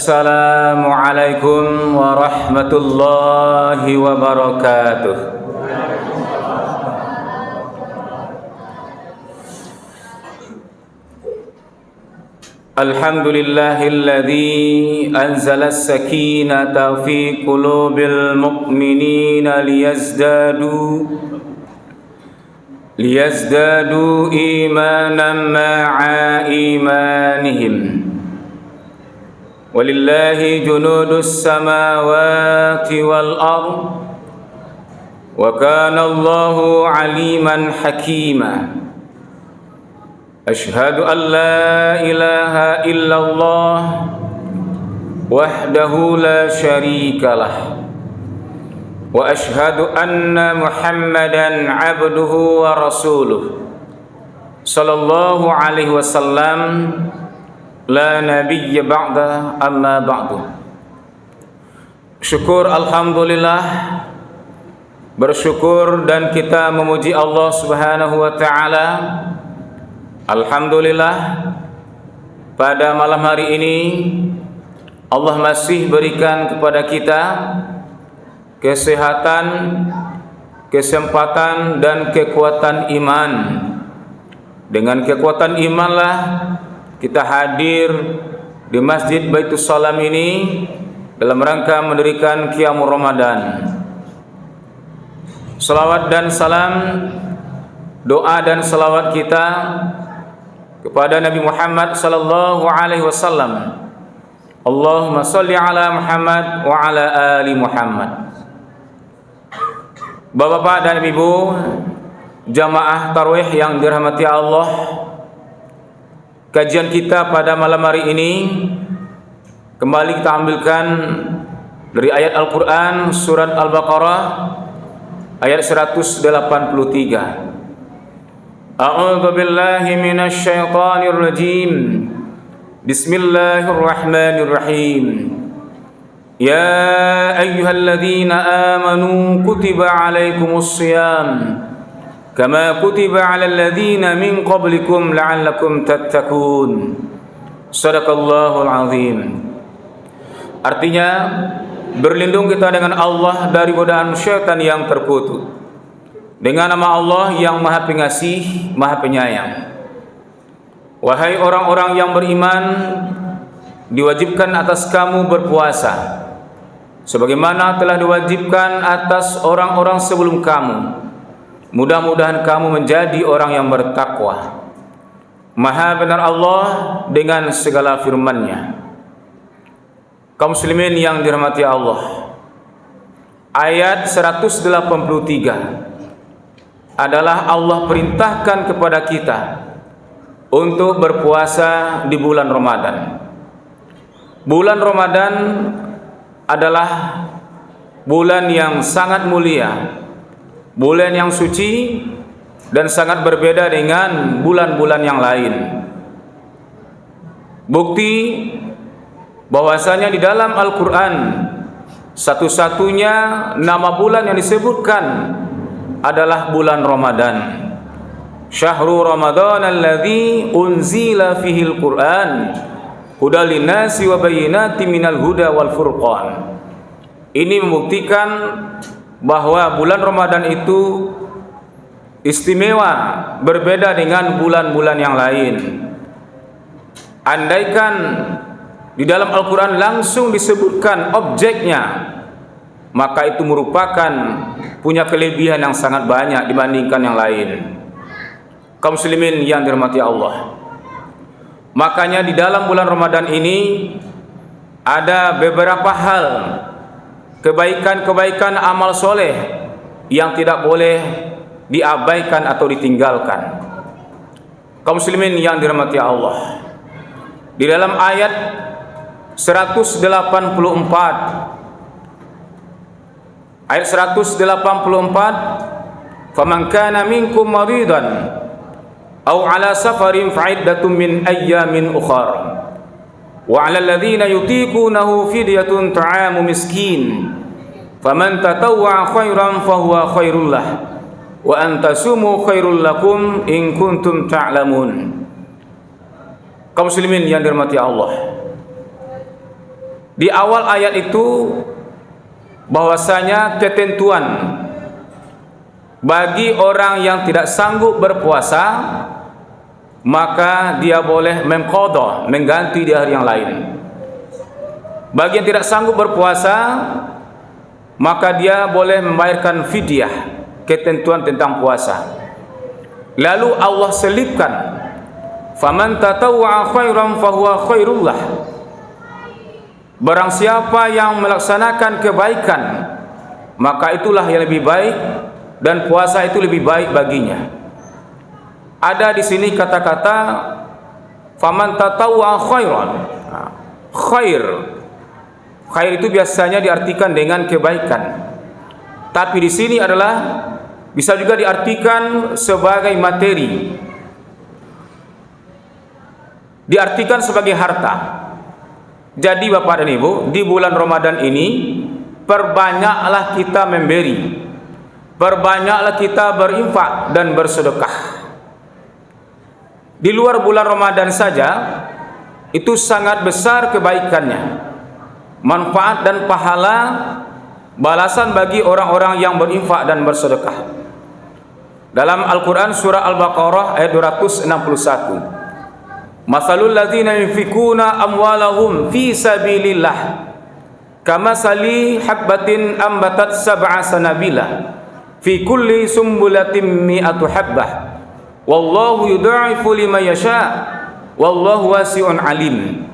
Assalamualaikum warahmatullahi wabarakatuh. Alhamdulillahilladzi anzala as-sakinata fi qulubil mu'minina liyazdadu imanan ma'a imanihim. Walillahi junudus samawati wal ard wa kana Allahu aliman hakima. Ashhadu an la ilaha illallah wahdahu la syarikalah wa ashhadu anna Muhammadan abduhu wa rasuluh sallallahu alaihi wasallam. La nabiyya ba'da amma ba'du. Syukur alhamdulillah, bersyukur dan kita memuji Allah Subhanahu wa taala. Alhamdulillah, pada malam hari ini Allah masih berikan kepada kita kesehatan, kesempatan dan kekuatan iman. Dengan kekuatan imanlah kita hadir di Masjid Baitus Salam ini dalam rangka mendirikan Qiyamul Ramadan. Salawat dan salam, doa dan salawat kita kepada Nabi Muhammad sallallahu alaihi wasallam. Allahumma shalli ala Muhammad wa ala ali Muhammad. Bapak-bapak dan ibu jamaah tarawih yang dirahmati Allah, kajian kita pada malam hari ini kembali kita ambilkan dari ayat Al-Quran surat Al-Baqarah ayat 183. A'udzu billahi minasy syaithanir rajim. Bismillahirrahmanirrahim. Ya ayyuhalladzina amanu kutiba 'alaikumus shiyam kama kutiba 'alal ladzina min qablikum la'allakum tattaqun. Shadaqallahul azim. Artinya, berlindung kita dengan Allah dari godaan syaitan yang terkutuk. Dengan nama Allah yang Maha Pengasih, Maha Penyayang. Wahai orang-orang yang beriman, diwajibkan atas kamu berpuasa sebagaimana telah diwajibkan atas orang-orang sebelum kamu. Mudah-mudahan kamu menjadi orang yang bertakwa. Maha benar Allah dengan segala firman-Nya. Kaum muslimin yang dirahmati Allah, ayat 183 adalah Allah perintahkan kepada kita untuk berpuasa di bulan Ramadan. Bulan Ramadan adalah bulan yang sangat mulia, bulan yang suci dan sangat berbeda dengan bulan-bulan yang lain. Bukti bahwasanya di dalam Al-Quran satu-satunya nama bulan yang disebutkan adalah bulan Ramadan. Syahrul Ramadan alladzi unzila fihil Qur'an hudal linnasi wa bayyinatin minal huda wal furqan. Ini membuktikan bahwa bulan Ramadan itu istimewa, berbeda dengan bulan-bulan yang lain. Andaikan di dalam Al-Quran langsung disebutkan objeknya, maka itu merupakan punya kelebihan yang sangat banyak dibandingkan yang lain. Kaum muslimin yang dirahmati Allah, makanya di dalam bulan Ramadan ini ada beberapa hal, kebaikan-kebaikan amal soleh yang tidak boleh diabaikan atau ditinggalkan. Kaum muslimin yang dirahmati Allah, di dalam ayat 184, ayat 184, faman kana minkum maridan aw ala safarin fa'iddatun min ayyamin ukhar wa 'alal ladzina yutiqunahu fidyatun ta'amu miskin faman tatawwa'a khairan fahuwa khairul lah wa an tasumu khairul lakum in kuntum ta'lamun. Kaum muslimin yang dirahmati Allah, Di awal ayat itu bahwasanya ketentuan bagi orang yang tidak sanggup berpuasa, maka dia boleh mengqadha, mengganti di hari yang lain. Bagi yang tidak sanggup berpuasa, maka dia boleh membayarkan fidyah, ketentuan tentang puasa. Lalu Allah selipkan, faman tatawwa'a khairan fahuwa khairullah. Barang siapa yang melaksanakan kebaikan, maka itulah yang lebih baik, dan puasa itu lebih baik baginya. Ada di sini kata-kata faman tatawwa'a khairan. Khair itu biasanya diartikan dengan kebaikan. Tapi di sini adalah bisa juga diartikan sebagai materi. Diartikan sebagai harta. Jadi Bapak dan Ibu, di bulan Ramadan ini perbanyaklah kita memberi, perbanyaklah kita berinfak dan bersedekah. Di luar bulan Ramadan saja itu sangat besar kebaikannya, manfaat dan pahala, balasan bagi orang-orang yang berinfak dan bersedekah. Dalam Al-Quran surah Al-Baqarah ayat 261, Masalul ladzina yunfikuna amwalahum fi sabilillah kamasali habbatin ambatat sab'a sanabila fi kulli sumbulatin mi'atu habbah wallahu yudha'ifu liman yasha wallahu wasi'un alim.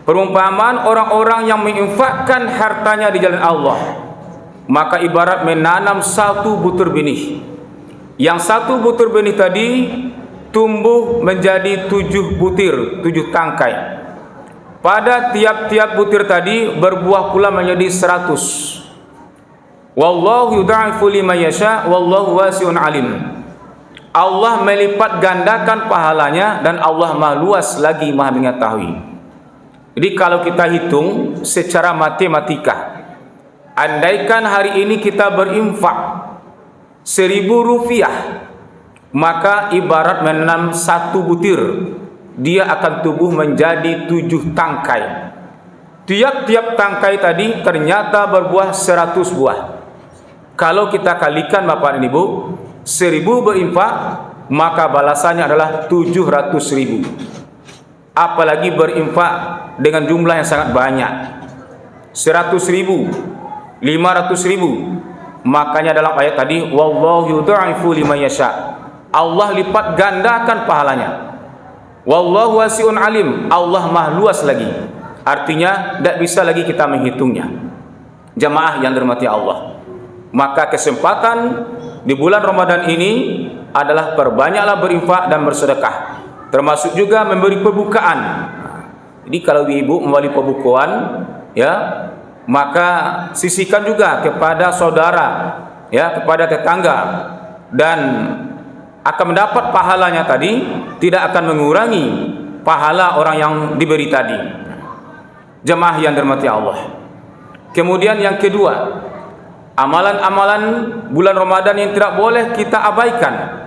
Perumpamaan orang-orang yang menginfakkan hartanya di jalan Allah, maka ibarat menanam satu butir benih. Yang satu butir benih tadi tumbuh menjadi 7 butir, 7 tangkai. Pada tiap-tiap butir tadi berbuah pula menjadi 100. Wallahu yudha'ifu liman yasha wallahu wasi'un alim. Allah melipat gandakan pahalanya dan Allah Maha luas lagi Maha mengetahui. Jadi kalau kita hitung secara matematika, andaikan hari ini kita berinfak 1.000 rupiah, maka ibarat menanam satu butir, dia akan tumbuh menjadi 7 tangkai. Tiap-tiap tangkai tadi ternyata berbuah 100 buah. Kalau kita kalikan Bapak dan Ibu, 1.000 berinfak, maka balasannya adalah 700.000. Apalagi berinfak dengan jumlah yang sangat banyak, 100.000, 500.000. Makanya dalam ayat tadi, wallahu yudha'ifu liman yasha, Allah lipat gandakan pahalanya. Wallahu wasi'un alim, Allah Maha luas lagi. Artinya tidak bisa lagi kita menghitungnya. Jamaah yang dirahmati Allah, maka kesempatan di bulan Ramadan ini adalah perbanyaklah berinfak dan bersedekah, termasuk juga memberi pembukaan. Jadi kalau ibu memberi pembukaan, ya, maka sisihkan juga kepada saudara, ya, kepada tetangga, dan akan mendapat pahalanya tadi, tidak akan mengurangi pahala orang yang diberi tadi. Jemaah yang dirahmati Allah. Kemudian yang kedua, amalan-amalan bulan Ramadan yang tidak boleh kita abaikan.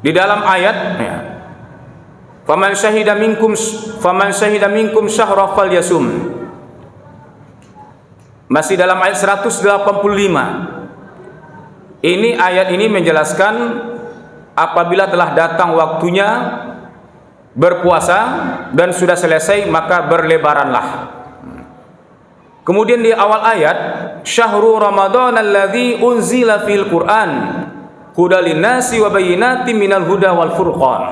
Di dalam ayat, ya, faman syahida minkum syahra falyasum. Masih dalam ayat 185. Ini ayat ini menjelaskan apabila telah datang waktunya berpuasa dan sudah selesai, maka berlebaranlah. Kemudian di awal ayat, syahrul ramadan alladzi unzila fil Qur'an hudal linnasi wa bayyinatin minal huda wal furqan.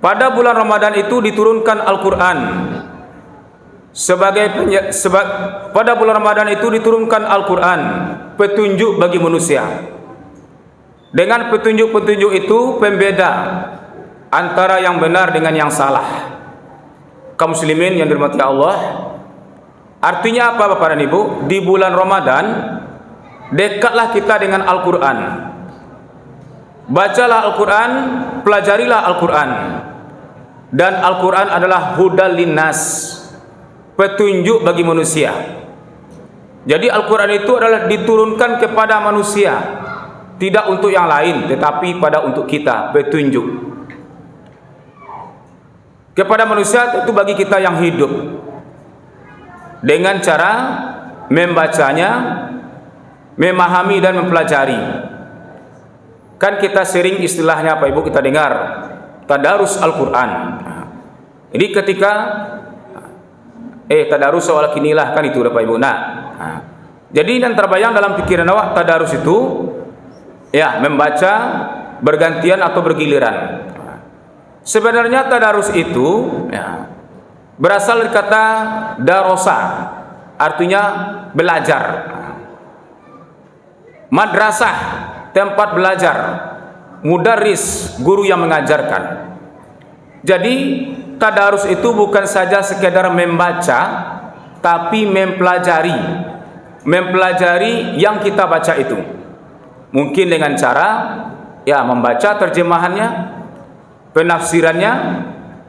Pada bulan Ramadan itu diturunkan Al-Qur'an. Pada bulan Ramadan itu diturunkan Al-Quran, petunjuk bagi manusia. Dengan petunjuk-petunjuk itu pembeda antara yang benar dengan yang salah. Kaum muslimin yang dirahmati Allah, artinya apa Bapak dan Ibu? Di bulan Ramadan dekatlah kita dengan Al-Quran. Bacalah Al-Quran, pelajarilah Al-Quran. Dan Al-Quran adalah hudal linnas, petunjuk bagi manusia. Jadi Al-Quran itu adalah diturunkan kepada manusia, tidak untuk yang lain, tetapi untuk kita, petunjuk. kepada manusia itu bagi kita yang hidup dengan cara membacanya, memahami dan mempelajari. Kan kita sering istilahnya Pak Ibu kita dengar tadarus Al-Quran. Jadi ketika tadarus soal kinilah kan itu Pak Ibu. Jadi yang terbayang dalam pikiran awak tadarus itu ya membaca bergantian atau bergiliran. Sebenarnya tadarus itu ya, berasal dari kata darosa, artinya belajar. Madrasah, tempat belajar. Mudarris, guru yang mengajarkan. Jadi tadarus itu bukan saja sekedar membaca, tapi mempelajari. Mempelajari yang kita baca itu. Mungkin dengan cara ya membaca terjemahannya, penafsirannya,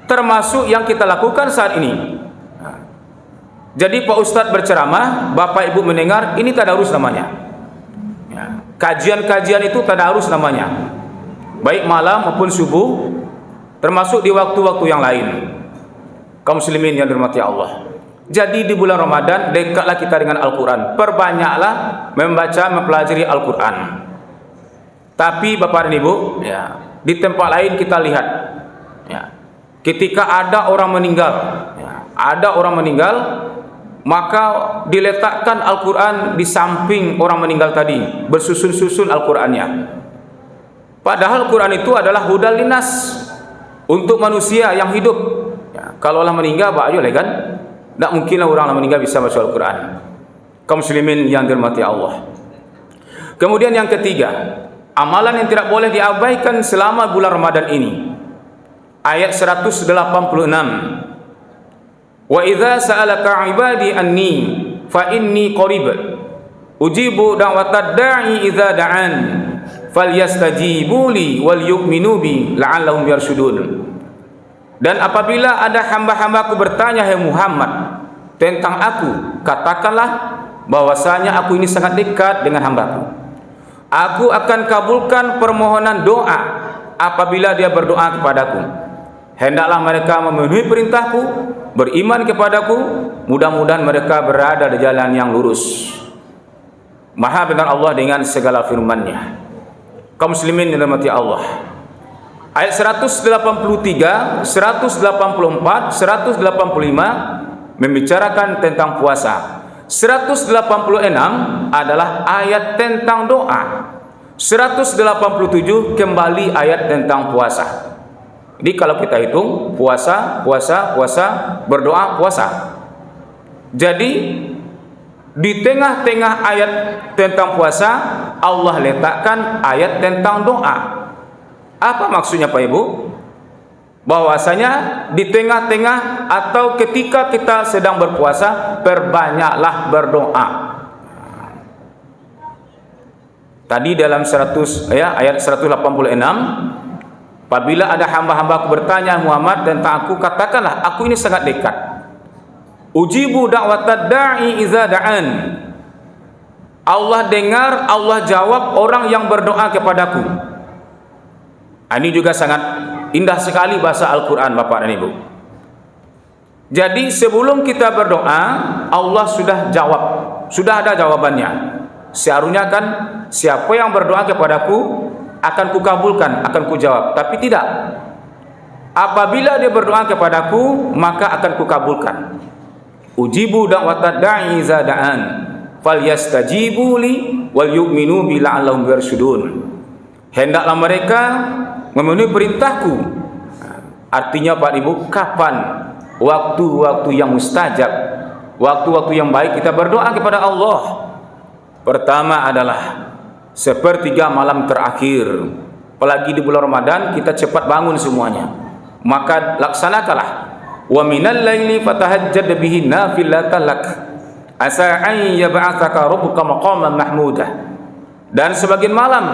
termasuk yang kita lakukan saat ini. Jadi Pak Ustadz berceramah, Bapak Ibu mendengar, ini tadarus namanya. Kajian-kajian itu tadarus namanya, baik malam maupun subuh, termasuk di waktu-waktu yang lain. Kaum muslimin yang dirahmati Allah. Jadi di bulan Ramadan dekatlah kita dengan Al-Quran, perbanyaklah membaca, mempelajari Al-Quran. Tapi Bapak dan Ibu ya, di tempat lain kita lihat ya, ketika ada orang meninggal ya, maka diletakkan Al-Quran di samping orang meninggal tadi, bersusun-susun Al-Qurannya. Padahal Al-Quran itu adalah hudal linas, untuk manusia yang hidup ya, kalau Allah meninggal ba'ayu kan, tidak mungkinlah orang meninggal bisa baca Al-Quran. Kaum muslimin yang dirahmati Allah. Kemudian yang ketiga, amalan yang tidak boleh diabaikan selama bulan Ramadan ini, ayat 186. Wa idza sa'alaka 'ibadi anni fa inni qarib ujibu da'watad da'i idza da'an falyastajibu li wal yu'minu bi la'allahum yarshudun. Dan apabila ada hamba-hambaku bertanya, hai Muhammad, tentang aku, katakanlah bahwasanya aku ini sangat dekat dengan hambaku. Aku akan kabulkan permohonan doa apabila dia berdoa kepadaku. Hendaklah mereka memenuhi perintahku, beriman kepadaku, mudah-mudahan mereka berada di jalan yang lurus. Maha benar Allah dengan segala firman-Nya. Kaum muslimin yang dirahmati Allah. Ayat 183, 184, 185 membicarakan tentang puasa. 186 adalah ayat tentang doa. 187 kembali ayat tentang puasa. Jadi kalau kita hitung puasa, berdoa, puasa. Jadi di tengah-tengah ayat tentang puasa Allah letakkan ayat tentang doa. Apa maksudnya Pak Ibu? Bahwasanya di tengah-tengah atau ketika kita sedang berpuasa, perbanyaklah berdoa. Tadi dalam ayat 186, apabila ada hamba-hambaku bertanya Muhammad tentang aku, katakanlah aku ini sangat dekat. Ujibu da'watad da'i idza da'an. Allah dengar, Allah jawab orang yang berdoa kepadaku. Ini juga sangat indah sekali bahasa Al-Quran Bapak dan Ibu. Jadi sebelum kita berdoa, Allah sudah jawab, sudah ada jawabannya. Seharusnya kan siapa yang berdoa kepadaku akan kukabulkan, akan kujawab. Tapi tidak. Apabila dia berdoa kepadaku, maka akan kukabulkan. Ujibu da'watad da'i idza da'an falyastajibu li wal yu'minu bi la'allahum yarshudun. Hendaklah mereka memenuhi perintahku. Artinya Pak Ibu, kapan waktu-waktu yang mustajab, waktu-waktu yang baik kita berdoa kepada Allah? Pertama adalah sepertiga malam terakhir. Apalagi di bulan Ramadan kita cepat bangun semuanya. Maka laksanakanlah. Wa minal laili fatahajjad bihi nafilatan lak asa an yab'atsaka rabbuka maqaman mahmudah. Dan sebagian malam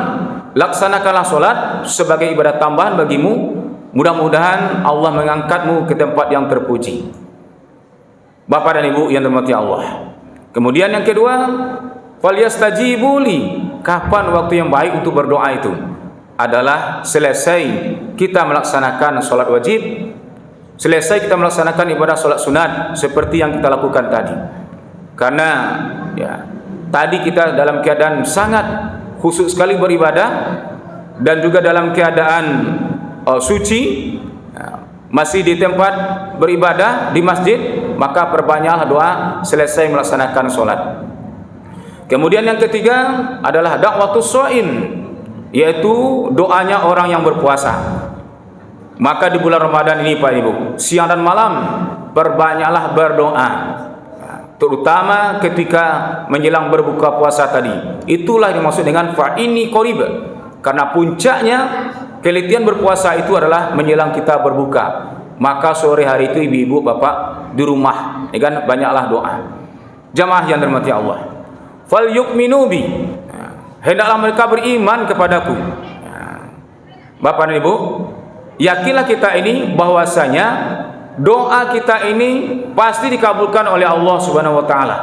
laksanakanlah solat sebagai ibadah tambahan bagimu, mudah-mudahan Allah mengangkatmu ke tempat yang terpuji. Bapak dan Ibu yang dirahmati Allah. Kemudian yang kedua, falyastajibu li. Kapan waktu yang baik untuk berdoa itu? Adalah selesai kita melaksanakan solat wajib, selesai kita melaksanakan ibadah sholat sunat seperti yang kita lakukan tadi. Karena ya, tadi kita dalam keadaan sangat khusyuk sekali beribadah dan juga dalam keadaan suci, masih di tempat beribadah di masjid, maka perbanyaklah doa selesai melaksanakan sholat. Kemudian yang ketiga adalah da'watus shaim, yaitu doanya orang yang berpuasa. Maka di bulan Ramadan ini Pak Ibu, siang dan malam perbanyaklah berdoa, terutama ketika menjelang berbuka puasa tadi. Itulah yang dimaksud dengan fa inni qarib, karena puncaknya kelitian berpuasa itu adalah menjelang kita berbuka. Maka sore hari itu ibu-ibu bapak di rumah, ya kan, banyaklah doa. Jamaah yang dirahmati Allah, fal yu'minu bi, hendaklah mereka beriman kepadaku. Bapak dan ibu, yakinlah kita ini bahwasanya doa kita ini pasti dikabulkan oleh Allah Subhanahu wa taala.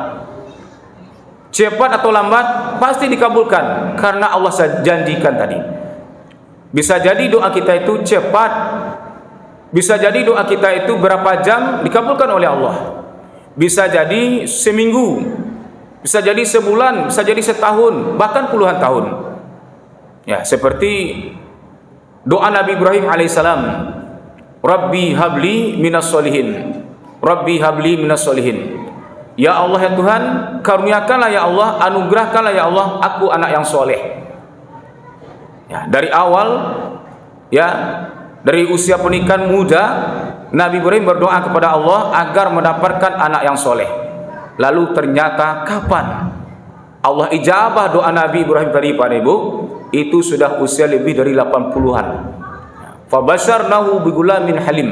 Cepat atau lambat pasti dikabulkan karena Allah janjikan tadi. Bisa jadi doa kita itu cepat, bisa jadi doa kita itu berapa jam dikabulkan oleh Allah. Bisa jadi seminggu, bisa jadi sebulan, bisa jadi setahun, bahkan puluhan tahun. Ya, seperti doa Nabi Ibrahim alaihissalam, Rabbi habli minas solihin, Rabbi habli minas solihin. Ya Allah ya Tuhan, karuniakanlah ya Allah, anugerahkanlah ya Allah aku anak yang soleh. Ya, dari awal, ya, dari usia pernikahan muda, Nabi Ibrahim berdoa kepada Allah agar mendapatkan anak yang soleh. Lalu ternyata kapan Allah ijabah doa Nabi Ibrahim tadi Pak Ibu? Itu sudah usia lebih dari 80-an. Fabasyarnahu bigulamin halim.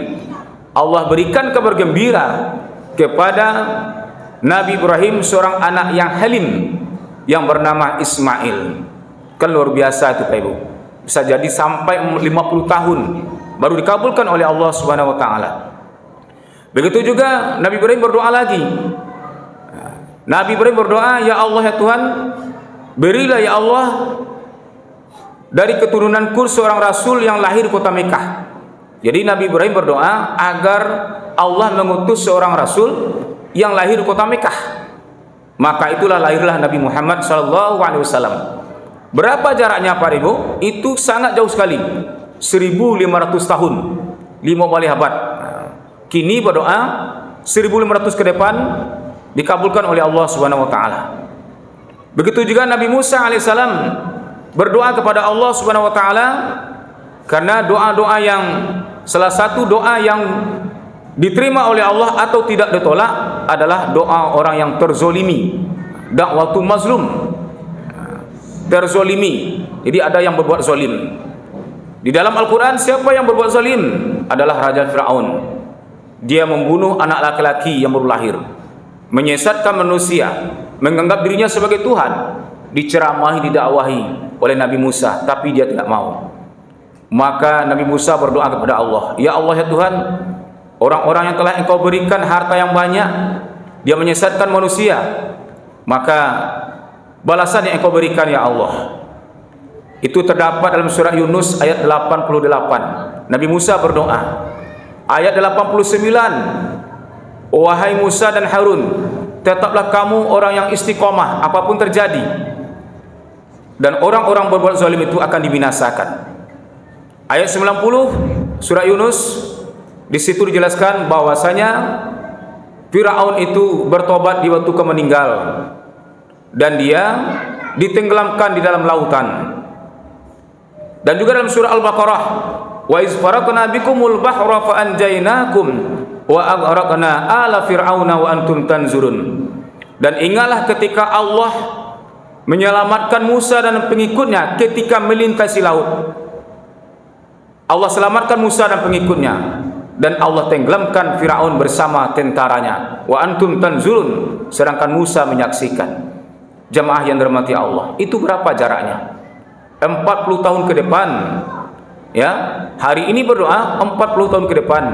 Allah berikan kabar gembira kepada Nabi Ibrahim seorang anak yang halim yang bernama Ismail. Kan luar biasa itu Pak Ibu. Bisa jadi sampai 50 tahun baru dikabulkan oleh Allah Subhanahu wa taala. Begitu juga Nabi Ibrahim berdoa lagi. Nabi Ibrahim berdoa, ya Allah ya Tuhan, berilah ya Allah dari keturunanku seorang rasul yang lahir di kota Mekah. Jadi Nabi Ibrahim berdoa agar Allah mengutus seorang rasul yang lahir di kota Mekah. Maka itulah lahirlah Nabi Muhammad SAW. Berapa jaraknya Pak Ibu? Itu sangat jauh sekali, 1500 tahun, 5 kali abad. Kini berdoa 1500 ke depan dikabulkan oleh Allah Subhanahu wa taala. Begitu juga Nabi Musa alaihissalam berdoa kepada Allah Subhanahu wa taala, karena doa-doa yang salah satu doa yang diterima oleh Allah atau tidak ditolak adalah doa orang yang terzolimi, dakwatu mazlum, terzolimi. Jadi ada yang berbuat zolim. Di dalam Al-Quran, siapa yang berbuat zolim adalah Raja Fir'aun. Dia membunuh anak laki-laki yang baru lahir, menyesatkan manusia, menganggap dirinya sebagai Tuhan. Diceramahi, didakwahi oleh Nabi Musa, tapi dia tidak mau. Maka Nabi Musa berdoa kepada Allah, ya Allah ya Tuhan, orang-orang yang telah Engkau berikan harta yang banyak, dia menyesatkan manusia, maka balasan yang Engkau berikan ya Allah. Itu terdapat dalam surah Yunus ayat 88. Nabi Musa berdoa. Ayat 89. Wahai Musa dan Harun, tetaplah kamu orang yang istiqomah apapun terjadi, dan orang-orang berbuat zalim itu akan dibinasakan. Ayat 90 surah Yunus, di situ dijelaskan bahwasanya Firaun itu bertobat di waktu meninggal dan dia ditenggelamkan di dalam lautan. Dan juga dalam surah Al-Baqarah, wa iz faraqna bikumul bahra fa anjaynakum wa aghraqna ala fir'auna wa antum tanzurun. Dan ingatlah ketika Allah menyelamatkan Musa dan pengikutnya ketika melintasi laut. Allah selamatkan Musa dan pengikutnya, dan Allah tenggelamkan Firaun bersama tentaranya. Wa antum tanzurun, sedangkan Musa menyaksikan. Jamaah yang dirahmati Allah, itu berapa jaraknya? 40 tahun ke depan. Ya, hari ini berdoa 40 tahun ke depan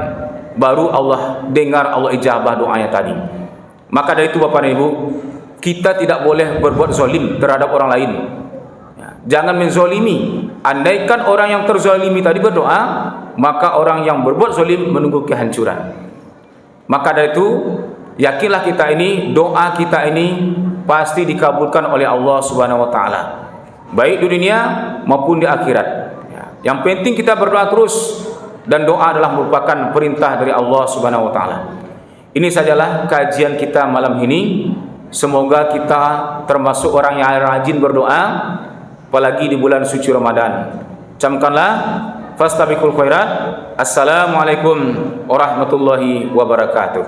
baru Allah dengar, Allah ijabah doanya tadi. Maka dari itu Bapak dan Ibu, kita tidak boleh berbuat zalim terhadap orang lain. Ya, jangan menzalimi. Andaikan orang yang terzalimi tadi berdoa, maka orang yang berbuat zalim menunggu kehancuran. Maka dari itu, yakinlah kita ini, doa kita ini pasti dikabulkan oleh Allah Subhanahu wa taala, baik di dunia maupun di akhirat. Yang penting kita berdoa terus, dan doa adalah merupakan perintah dari Allah Subhanahu wa taala. Ini sajalah kajian kita malam ini. Semoga kita termasuk orang yang rajin berdoa, apalagi di bulan suci Ramadan. Camkanlah fastabiqul khairat. Assalamualaikum warahmatullahi wabarakatuh.